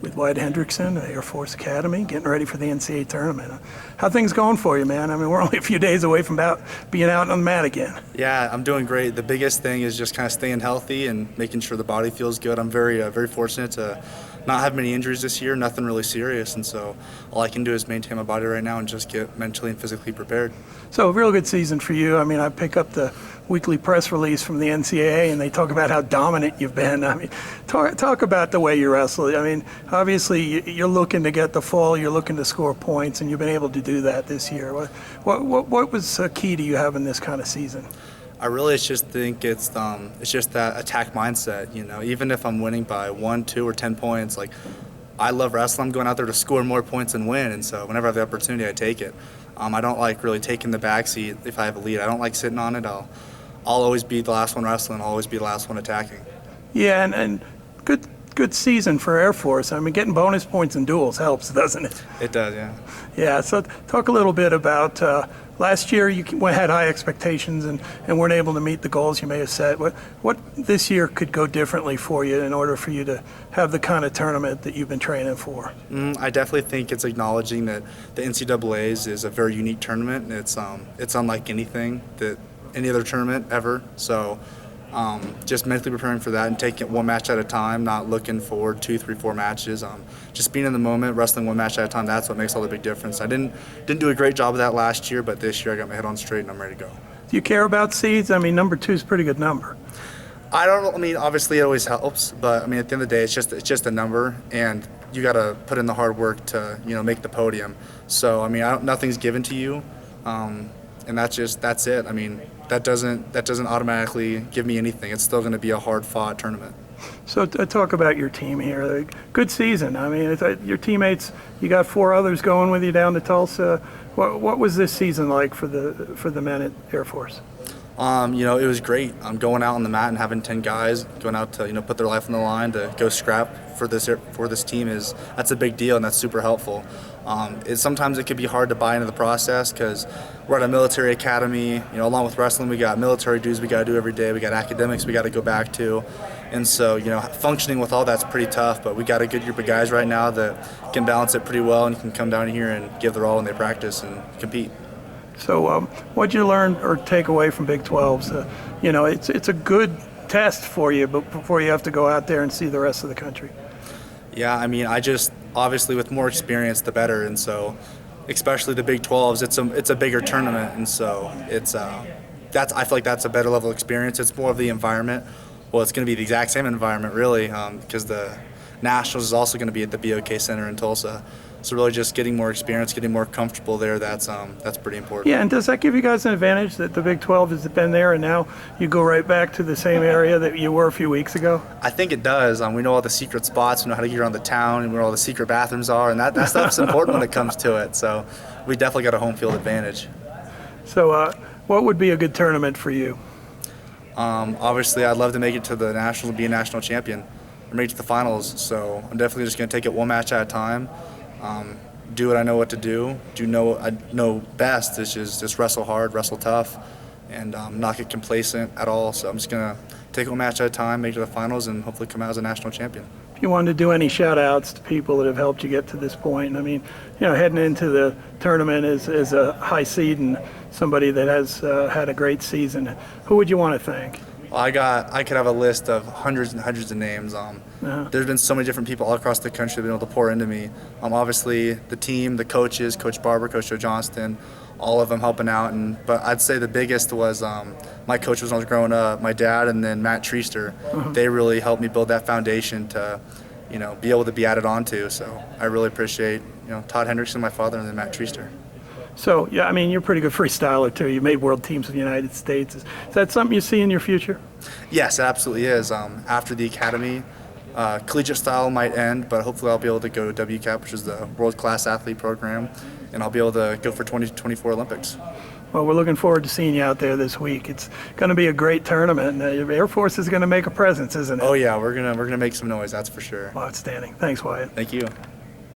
with Wyatt Hendrickson, the Air Force Academy, getting ready for the NCAA tournament. How things going for you, man? I mean, we're only a few days away from being out on the mat again. Yeah, I'm doing great. The biggest thing is just kind of staying healthy and making sure the body feels good. I'm very fortunate to not have many injuries this year, nothing really serious, and so all I can do is maintain my body right now and just get mentally and physically prepared. So a real good season for you. I mean, I pick up the weekly press release from the NCAA, and they talk about how dominant you've been. I mean, talk about the way you wrestle. I mean, obviously you're looking to get the fall, you're looking to score points, and you've been able to do that this year. What was key to you having this kind of season? I really just think it's just that attack mindset. You know, even if I'm winning by 1, 2, or 10 points, like I love wrestling. I'm going out there to score more points and win, and so whenever I have the opportunity, I take it. I don't like really taking the backseat if I have a lead. I don't like sitting on it. I'll always be the last one wrestling. I'll always be the last one attacking. Yeah, and good season for Air Force. I mean, getting bonus points in duels helps, doesn't it? It does, yeah. Yeah, so talk a little bit about last year you had high expectations and weren't able to meet the goals you may have set. What this year could go differently for you in order for you to have the kind of tournament that you've been training for? I definitely think it's acknowledging that the NCAA's is a very unique tournament. It's unlike anything that any other tournament ever. So just mentally preparing for that and taking it one match at a time, not looking forward 2, 3, 4 matches. Just being in the moment, wrestling one match at a time, that's what makes all the big difference. I didn't do a great job of that last year, but this year I got my head on straight and I'm ready to go. Do you care about seeds? I mean, number 2 is a pretty good number. I mean, obviously it always helps, but I mean, at the end of the day, it's just a number, and you got to put in the hard work to make the podium. So I mean, nothing's given to you, and that's it. I mean, that doesn't automatically give me anything. It's still going to be a hard-fought tournament. So talk about your team here. Good season. I mean, your teammates. You got 4 others going with you down to Tulsa. What was this season like for the men at Air Force? It was great. Going out on the mat and having 10 guys going out to put their life on the line to go scrap for this team that's a big deal, and that's super helpful. Sometimes it could be hard to buy into the process because we're at a military academy. Along with wrestling, we got military duties we got to do every day. We got academics we got to go back to, and so functioning with all that's pretty tough. But we got a good group of guys right now that can balance it pretty well and can come down here and give their all when they practice and compete. So what'd you learn or take away from Big 12s? It's a good test for you, but before you have to go out there and see the rest of the country. Yeah, I mean, obviously with more experience, the better, and so especially the Big 12s, it's a bigger tournament, and so I feel like that's a better level of experience. It's more of the environment. Well, it's going to be the exact same environment, really, because the Nationals is also going to be at the BOK Center in Tulsa. So really just getting more experience, getting more comfortable there, that's pretty important. Yeah, and does that give you guys an advantage that the Big 12 has been there and now you go right back to the same area that you were a few weeks ago? I think it does. We know all the secret spots, we know how to get around the town, and where all the secret bathrooms are, and that stuff's important when it comes to it. So we definitely got a home field advantage. So what would be a good tournament for you? Obviously, I'd love to make it to the Nationals and be a national champion or make it to the finals. So I'm definitely just going to take it one match at a time. Do what I know what to do. What I know best, is just wrestle hard, wrestle tough, and not get complacent at all. So I'm just gonna take it one match at a time, make it to the finals, and hopefully come out as a national champion. If you wanted to do any shout-outs to people that have helped you get to this point, I mean, heading into the tournament as a high seed and somebody that has had a great season, who would you want to thank? Well, I could have a list of hundreds and hundreds of names. There's been so many different people all across the country that have been able to pour into me. Obviously, the team, the coaches, Coach Barber, Coach Joe Johnston, all of them helping out. But I'd say the biggest was my coach when I was growing up, my dad, and then Matt Treaster. They really helped me build that foundation to, be able to be added onto. So I really appreciate, Todd Hendrickson, my father, and then Matt Treaster. So, yeah, I mean, you're a pretty good freestyler, too. You made world teams in the United States. Is that something you see in your future? Yes, it absolutely is. After the academy, collegiate style might end, but hopefully I'll be able to go to WCAP, which is the world-class athlete program, and I'll be able to go for 2024 Olympics. Well, we're looking forward to seeing you out there this week. It's going to be a great tournament, and the Air Force is going to make a presence, isn't it? Oh, yeah, we're gonna make some noise, that's for sure. Well, outstanding. Thanks, Wyatt. Thank you.